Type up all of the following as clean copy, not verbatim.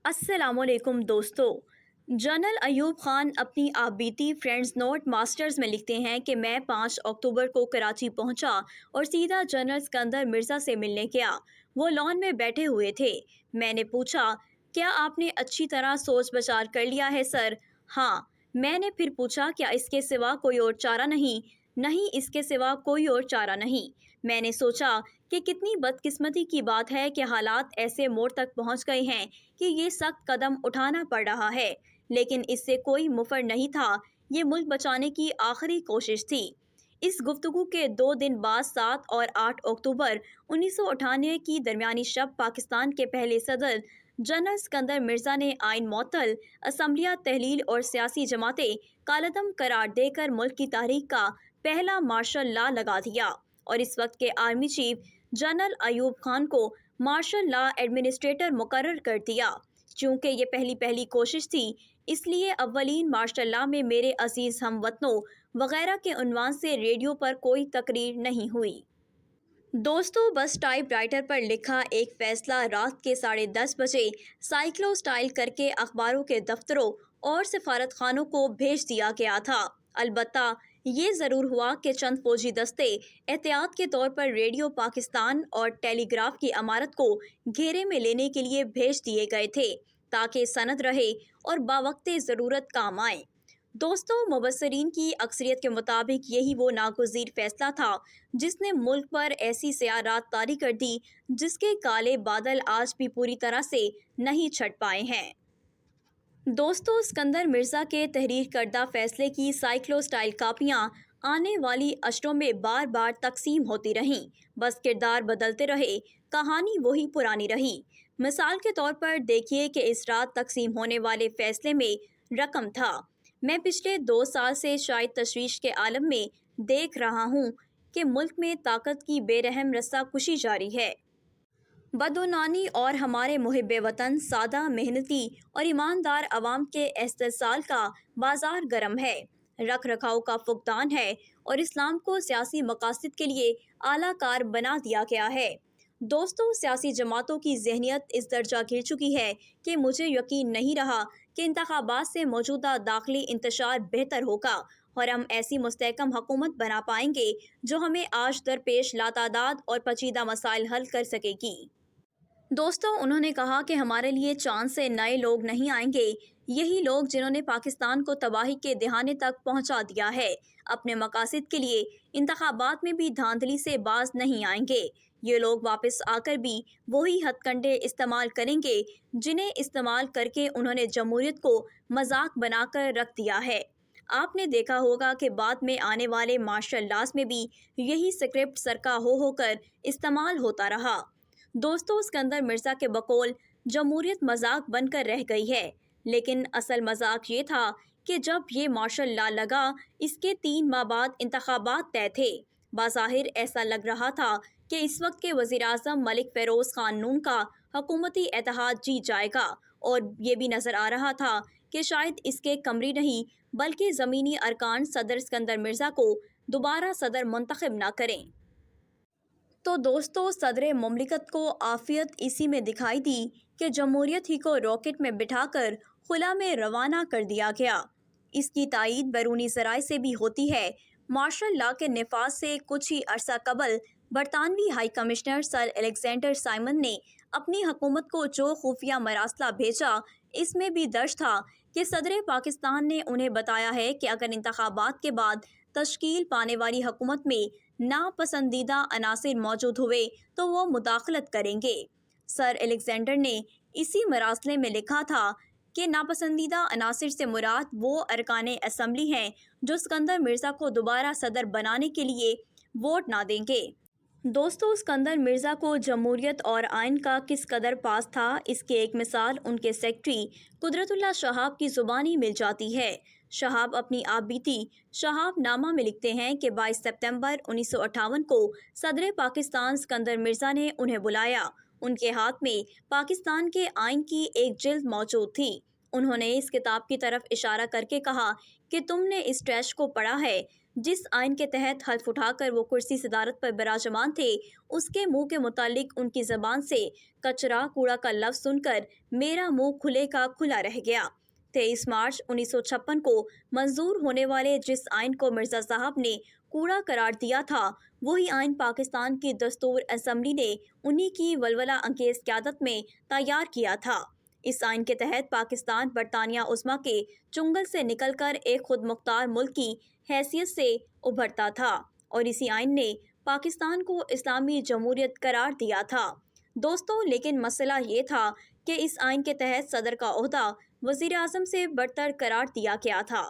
السلام علیکم دوستو۔ جنرل ایوب خان اپنی آپ بیتی فرینڈز نوٹ ماسٹرز میں لکھتے ہیں کہ میں 5 اکتوبر کو کراچی پہنچا اور سیدھا جنرل اسکندر مرزا سے ملنے گیا۔ وہ لان میں بیٹھے ہوئے تھے۔ میں نے پوچھا، کیا آپ نے اچھی طرح سوچ بچار کر لیا ہے سر؟ ہاں۔ میں نے پھر پوچھا، کیا اس کے سوا کوئی اور چارہ نہیں؟ نہیں، اس کے سوا کوئی اور چارہ نہیں۔ میں نے سوچا کہ کتنی بدقسمتی کی بات ہے کہ حالات ایسے موڑ تک پہنچ گئے ہیں کہ یہ سخت قدم اٹھانا پڑ رہا ہے، لیکن اس سے کوئی مفر نہیں تھا۔ یہ ملک بچانے کی آخری کوشش تھی۔ اس گفتگو کے 2 دن بعد 7 اور 8 اکتوبر 1998 کی درمیانی شب پاکستان کے پہلے صدر جنرل اسکندر مرزا نے آئین معطل، اسمبلیاں تحلیل اور سیاسی جماعتیں کالعدم قرار دے کر ملک کی تحریک کا پہلا مارشل لا لگا دیا اور اس وقت کے army chief general Ayub Khan کو مارشل لا ایڈمنسٹریٹر مقرر کر دیا۔ چونکہ یہ پہلی کوشش تھی، اس لیے اولین مارشل لا میں میرے عزیز ہم وطنوں وغیرہ کے عنوان سے ریڈیو پر کوئی تقریر نہیں ہوئی۔ دوستو، بس ٹائپ رائٹر پر لکھا ایک فیصلہ رات کے 10:30 بجے سائیکلو سٹائل کر کے اخباروں کے دفتروں اور سفارت خانوں کو بھیج دیا گیا تھا۔ البتہ یہ ضرور ہوا کہ چند فوجی دستے احتیاط کے طور پر ریڈیو پاکستان اور ٹیلی گراف کی عمارت کو گھیرے میں لینے کے لیے بھیج دیے گئے تھے تاکہ سند رہے اور باوقت ضرورت کام آئے۔ دوستو، مبصرین کی اکثریت کے مطابق یہی وہ ناگزیر فیصلہ تھا جس نے ملک پر ایسی سیاہ رات طاری کر دی جس کے کالے بادل آج بھی پوری طرح سے نہیں چھٹ پائے ہیں۔ دوستو، اسکندر مرزا کے تحریر کردہ فیصلے کی سائیکلو سٹائل کاپیاں آنے والی اشروں میں بار بار تقسیم ہوتی رہیں، بس کردار بدلتے رہے، کہانی وہی پرانی رہی۔ مثال کے طور پر دیکھیے کہ اس رات تقسیم ہونے والے فیصلے میں رقم تھا۔ میں پچھلے 2 سال سے شاید تشویش کے عالم میں دیکھ رہا ہوں کہ ملک میں طاقت کی بے رحم رسہ کشی جاری ہے۔ بدعنوانی اور ہمارے محب وطن، سادہ، محنتی اور ایماندار عوام کے استحصال کا بازار گرم ہے، رکھ رکھاؤ کا فقدان ہے اور اسلام کو سیاسی مقاصد کے لیے اعلیٰ کار بنا دیا گیا ہے۔ دوستو، سیاسی جماعتوں کی ذہنیت اس درجہ گر چکی ہے کہ مجھے یقین نہیں رہا کہ انتخابات سے موجودہ داخلی انتشار بہتر ہوگا اور ہم ایسی مستحکم حکومت بنا پائیں گے جو ہمیں آج درپیش لاتعداد اور پیچیدہ مسائل حل کر سکے گی۔ دوستو، انہوں نے کہا کہ ہمارے لیے چاند سے نئے لوگ نہیں آئیں گے، یہی لوگ جنہوں نے پاکستان کو تباہی کے دہانے تک پہنچا دیا ہے، اپنے مقاصد کے لیے انتخابات میں بھی دھاندلی سے باز نہیں آئیں گے۔ یہ لوگ واپس آ کر بھی وہی ہتھ کنڈے استعمال کریں گے جنہیں استعمال کر کے انہوں نے جمہوریت کو مذاق بنا کر رکھ دیا ہے۔ آپ نے دیکھا ہوگا کہ بعد میں آنے والے مارشل لاز میں بھی یہی سکرپٹ سرکا ہو کر استعمال ہوتا رہا۔ دوستو، اسکندر مرزا کے بقول جمہوریت مذاق بن کر رہ گئی ہے، لیکن اصل مذاق یہ تھا کہ جب یہ مارشل لا لگا، اس کے 3 ماہ بعد انتخابات طے تھے۔ بظاہر ایسا لگ رہا تھا کہ اس وقت کے وزیراعظم ملک فیروز خان نون کا حکومتی اتحاد جیت جائے گا، اور یہ بھی نظر آ رہا تھا کہ شاید اس کے کمری نہیں بلکہ زمینی ارکان صدر اسکندر مرزا کو دوبارہ صدر منتخب نہ کریں۔ تو دوستو، صدر مملکت کو عافیت اسی میں دکھائی دی کہ جمہوریت ہی کو راکٹ میں بٹھا کر خلا میں روانہ کر دیا گیا۔ اس کی تائید بیرونی ذرائع سے بھی ہوتی ہے۔ مارشل لا کے نفاذ سے کچھ ہی عرصہ قبل برطانوی ہائی کمشنر سر الیگزینڈر سائمن نے اپنی حکومت کو جو خفیہ مراسلہ بھیجا، اس میں بھی درج تھا کہ صدر پاکستان نے انہیں بتایا ہے کہ اگر انتخابات کے بعد تشکیل پانے والی حکومت میں ناپسندیدہ عناصر موجود ہوئے تو وہ مداخلت کریں گے۔ سر الیگزینڈر نے اسی مراسلے میں لکھا تھا کہ ناپسندیدہ عناصر سے مراد وہ ارکان اسمبلی ہیں جو اسکندر مرزا کو دوبارہ صدر بنانے کے لیے ووٹ نہ دیں گے۔ دوستو، اسکندر مرزا کو جمہوریت اور آئین کا کس قدر پاس تھا، اس کی ایک مثال ان کے سیکرٹری قدرت اللہ شہاب کی زبانی مل جاتی ہے۔ شہاب اپنی آپ بیتی شہاب نامہ میں لکھتے ہیں کہ 22 ستمبر 1958 کو صدر پاکستان اسکندر مرزا نے انہیں بلایا۔ ان کے ہاتھ میں پاکستان کے آئین کی ایک جلد موجود تھی۔ انہوں نے اس کتاب کی طرف اشارہ کر کے کہا کہ تم نے اس ٹریش کو پڑھا ہے جس آئین کے تحت حلف اٹھا کر وہ کرسی صدارت پر براجمان تھے، اس کے منہ کے متعلق ان کی زبان سے کچرا کوڑا کا لفظ سن کر میرا منہ کھلے کا کھلا رہ گیا۔ 23 مارچ 1956 کو منظور ہونے والے جس آئین کو مرزا صاحب نے کوڑا قرار دیا تھا، وہی آئین پاکستان کی دستور اسمبلی نے انہی کی ولولہ انگیز قیادت میں تیار کیا تھا۔ اس آئین کے تحت پاکستان برطانیہ عظمیٰ کے چنگل سے نکل کر ایک خود مختار ملک کی حیثیت سے ابھرتا تھا، اور اسی آئین نے پاکستان کو اسلامی جمہوریت قرار دیا تھا۔ دوستو، لیکن مسئلہ یہ تھا کہ اس آئین کے تحت صدر کا عہدہ وزیر اعظم سے برتر قرار دیا گیا تھا۔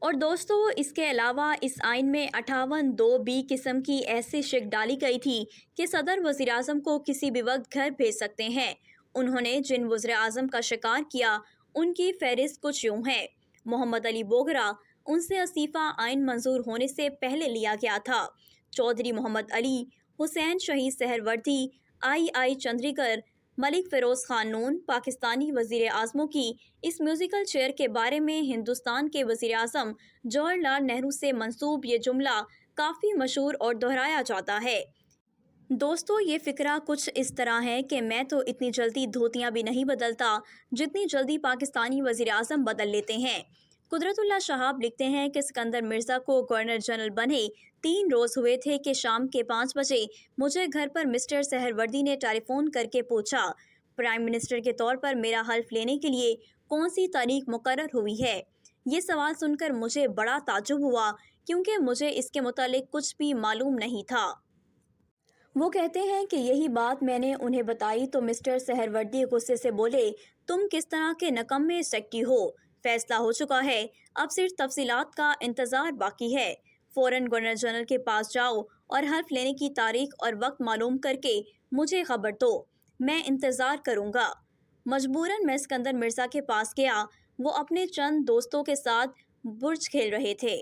اور دوستو، اس کے علاوہ اس آئین میں 58(2)(b) قسم کی ایسی شک ڈالی گئی تھی کہ صدر وزیر اعظم کو کسی بھی وقت گھر بھیج سکتے ہیں۔ انہوں نے جن وزیر اعظم کا شکار کیا، ان کی فہرست کچھ یوں ہے: محمد علی بوگرا، ان سے استعفیٰ آئین منظور ہونے سے پہلے لیا گیا تھا۔ چودھری محمد علی، حسین شہید سہروردی، آئی چندریکر، ملک فیروز خان نون۔ پاکستانی وزیر اعظموں کی اس میوزیکل چیئر کے بارے میں ہندوستان کے وزیر اعظم جواہر لال نہرو سے منسوب یہ جملہ کافی مشہور اور دہرایا جاتا ہے۔ دوستو، یہ فقرہ کچھ اس طرح ہے کہ میں تو اتنی جلدی دھوتیاں بھی نہیں بدلتا جتنی جلدی پاکستانی وزیر اعظم بدل لیتے ہیں۔ قدرت اللہ شہاب لکھتے ہیں کہ سکندر مرزا کو گورنر جنرل بنے 3 روز ہوئے تھے کہ شام کے 5 بجے مجھے گھر پر مسٹر سہروردی نے ٹیلی فون کر کے پوچھا، پرائم منسٹر کے طور پر میرا حلف لینے کے لیے کون سی تاریخ مقرر ہوئی ہے؟ یہ سوال سن کر مجھے بڑا تعجب ہوا، کیونکہ مجھے اس کے متعلق کچھ بھی معلوم نہیں تھا۔ وہ کہتے ہیں کہ یہی بات میں نے انہیں بتائی تو مسٹر سہروردی غصے سے بولے، تم کس طرح کے نکمے سیکٹری ہو؟ فیصلہ ہو چکا ہے، اب صرف تفصیلات کا انتظار باقی ہے۔ فوراً گورنر جنرل کے پاس جاؤ اور حلف لینے کی تاریخ اور وقت معلوم کر کے مجھے خبر دو، میں انتظار کروں گا۔ مجبوراً میں سکندر مرزا کے پاس گیا۔ وہ اپنے چند دوستوں کے ساتھ برج کھیل رہے تھے۔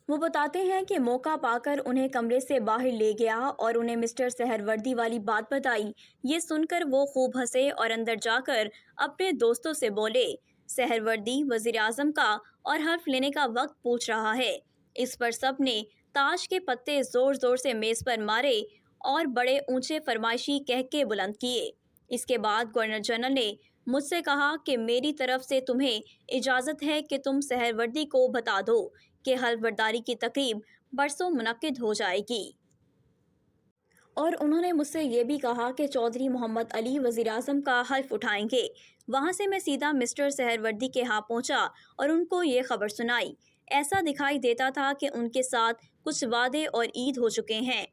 وہ بتاتے ہیں کہ موقع پا کر انہیں کمرے سے باہر لے گیا اور انہیں مسٹر سہروردی والی بات بتائی۔ یہ سن کر وہ خوب ہنسے اور اندر جا کر اپنے دوستوں سے بولے، سہروردی وزیر اعظم کا اور حلف لینے کا وقت پوچھ رہا ہے۔ اس پر سب نے تاش کے پتے زور زور سے میز پر مارے اور بڑے اونچے فرمائشی کہکے بلند کیے۔ اس کے بعد گورنر جنرل نے مجھ سے کہا کہ میری طرف سے تمہیں اجازت ہے کہ تم سہروردی کو بتا دو کہ حلف برداری کی تقریب پرسوں منعقد ہو جائے گی۔ اور انہوں نے مجھ سے یہ بھی کہا کہ چودھری محمد علی وزیر اعظم کا حلف اٹھائیں گے۔ وہاں سے میں سیدھا مسٹر سہروردی کے ہاں پہنچا اور ان کو یہ خبر سنائی۔ ایسا دکھائی دیتا تھا کہ ان کے ساتھ کچھ وعدے اور عید ہو چکے ہیں۔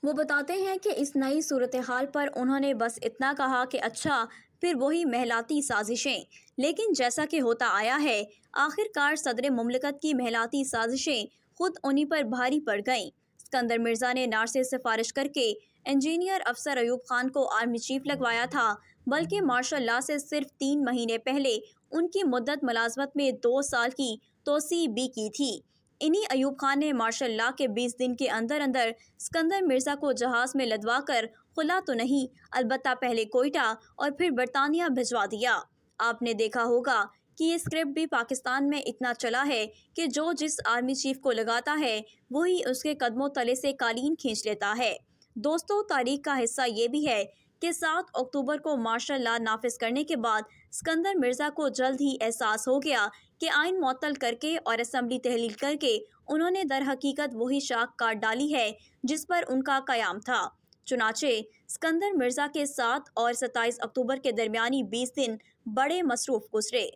وہ بتاتے ہیں کہ اس نئی صورتحال پر انہوں نے بس اتنا کہا کہ اچھا، پھر وہی محلاتی سازشیں۔ لیکن جیسا کہ ہوتا آیا ہے، آخر کار صدر مملکت کی محلاتی سازشیں خود انہی پر بھاری پڑ گئیں۔ سکندر مرزا نے نار سے سفارش کر کے انجینئر افسر ایوب خان کو آرمی چیف لگوایا تھا، بلکہ مارشل لاء سے صرف 3 مہینے پہلے ان کی مدت ملازمت میں 2 سال کی توسیع بھی کی تھی۔ انہی ایوب خان نے مارشل لاء کے 20 دن کے اندر اندر سکندر مرزا کو جہاز میں لدوا کر خلا تو نہیں، البتہ پہلے کوئٹہ اور پھر برطانیہ بھجوا دیا۔ آپ نے دیکھا ہوگا کہ یہ اسکرپٹ بھی پاکستان میں اتنا چلا ہے کہ جو جس آرمی چیف کو لگاتا ہے، وہی اس کے قدموں تلے سے قالین کھینچ لیتا ہے۔ دوستو، تاریخ کا حصہ یہ بھی ہے کہ 7 اکتوبر کو مارشل لاء نافذ کرنے کے بعد سکندر مرزا کو جلد ہی احساس ہو گیا کہ آئین معطل کر کے اور اسمبلی تحلیل کر کے انہوں نے در حقیقت وہی شاخ کاٹ ڈالی ہے جس پر ان کا قیام تھا۔ چنانچہ سکندر مرزا کے 7 اور 27 اکتوبر کے درمیانی 20 دن بڑے مصروف گزرے۔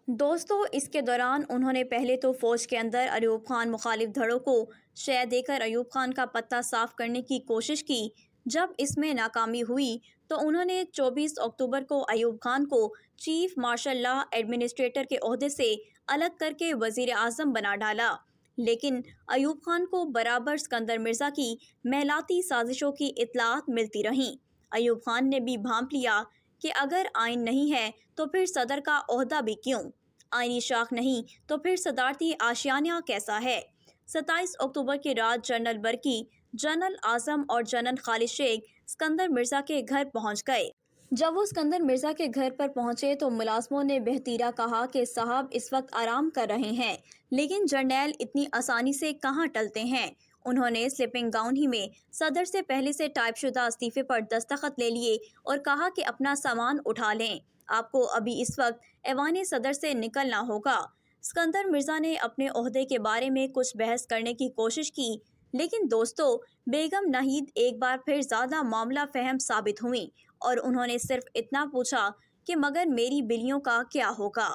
دوستو، اس کے دوران انہوں نے پہلے تو فوج کے اندر ایوب خان مخالف دھڑوں کو شہ دے کر ایوب خان کا پتہ صاف کرنے کی کوشش کی۔ جب اس میں ناکامی ہوئی تو انہوں نے 24 اکتوبر کو ایوب خان کو چیف مارشل لاء ایڈمنسٹریٹر کے عہدے سے الگ کر کے وزیر اعظم بنا ڈالا۔ لیکن ایوب خان کو برابر سکندر مرزا کی محلاتی سازشوں کی اطلاعات ملتی رہیں۔ ایوب خان نے بھی بھانپ لیا کہ اگر آئین نہیں ہے تو پھر صدر کا عہدہ بھی کیوں؟ آئینی شاخ نہیں تو پھر صدارتی آشیانہ کیسا ہے؟ 27 اکتوبر کی رات جنرل برقی، جنرل اعظم اور جنرل خالد شیخ سکندر مرزا کے گھر پہنچ گئے۔ جب وہ اسکندر مرزا کے گھر پر پہنچے تو ملازموں نے بحتیرہ کہا کہ صاحب اس وقت آرام کر رہے ہیں، لیکن جرنیل اتنی آسانی سے کہاں ٹلتے ہیں۔ انہوں نے سلیپنگ گاؤن ہی میں صدر سے پہلے سے ٹائپ شدہ استعفے پر دستخط لے لیے اور کہا کہ اپنا سامان اٹھا لیں، آپ کو ابھی اس وقت ایوان صدر سے نکلنا ہوگا۔ اسکندر مرزا نے اپنے عہدے کے بارے میں کچھ بحث کرنے کی کوشش کی، لیکن دوستو، بیگم ناہید ایک بار پھر زیادہ معاملہ فہم ثابت ہوئیں اور انہوں نے صرف اتنا پوچھا کہ مگر میری بلیوں کا کیا ہوگا۔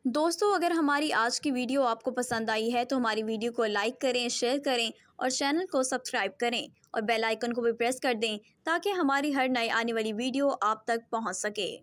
دوستو، اگر ہماری آج کی ویڈیو آپ کو پسند آئی ہے تو ہماری ویڈیو کو لائک کریں، شیئر کریں اور چینل کو سبسکرائب کریں اور بیل آئیکن کو بھی پریس کر دیں تاکہ ہماری ہر نئی آنے والی ویڈیو آپ تک پہنچ سکے۔